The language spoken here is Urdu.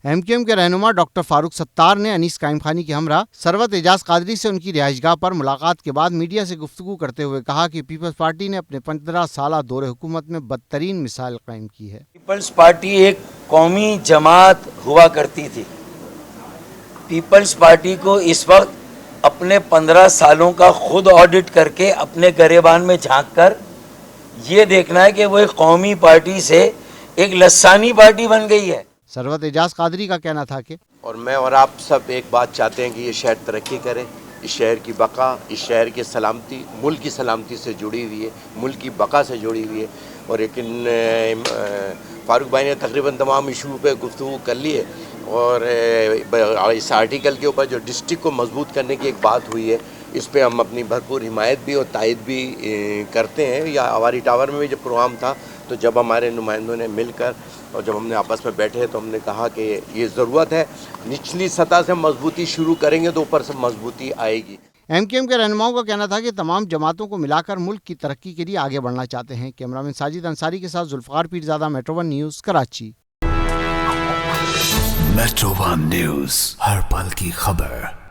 MQM کے رہنما ڈاکٹر فاروق ستار نے انیس قائم خانی کے ہمراہ ثروت اعجاز قادری سے ان کی رہائش گاہ پر ملاقات کے بعد میڈیا سے گفتگو کرتے ہوئے کہا کہ پیپلز پارٹی نے اپنے 15 سالہ دور حکومت میں بدترین مثال قائم کی ہے۔ پیپلز پارٹی ایک قومی جماعت ہوا کرتی تھی۔ پیپلز پارٹی کو اس وقت اپنے 15 سالوں کا خود آڈٹ کر کے اپنے گریبان میں جھانک کر یہ دیکھنا ہے کہ وہ ایک قومی پارٹی سے ایک لسانی پارٹی بن گئی ہے۔ ثروت اعجاز قادری کا کہنا تھا کہ اور میں اور آپ سب ایک بات چاہتے ہیں کہ یہ شہر ترقی کرے، اس شہر کی بقا، اس شہر کی سلامتی، ملک کی سلامتی سے جڑی ہوئی ہے، ملک کی بقا سے جڑی ہوئی ہے۔ اور لیکن فاروق بھائی نے تقریباً تمام ایشو پہ گفتگو کر لی ہے، اور اس آرٹیکل کے اوپر جو ڈسٹرکٹ کو مضبوط کرنے کی ایک بات ہوئی ہے، اس پہ ہم اپنی بھرپور حمایت بھی اور تائید بھی کرتے ہیں۔ یا ہماری ٹاور میں بھی جب پروگرام تھا تو جب ہمارے نمائندوں نے مل کر اور جب ہم نے آپس میں بیٹھے تو ہم نے کہا کہ یہ ضرورت ہے، نچلی سطح سے مضبوطی شروع کریں گے تو اوپر سے مضبوطی آئے گی۔ MQM کے رہنماؤں کا کہنا تھا کہ تمام جماعتوں کو ملا کر ملک کی ترقی کے لیے آگے بڑھنا چاہتے ہیں۔ کیمرامین ساجد انصاری کے ساتھ Zulfiqar Pirzada, Metro One News, Karachi. Metro One News, ہر پل کی خبر۔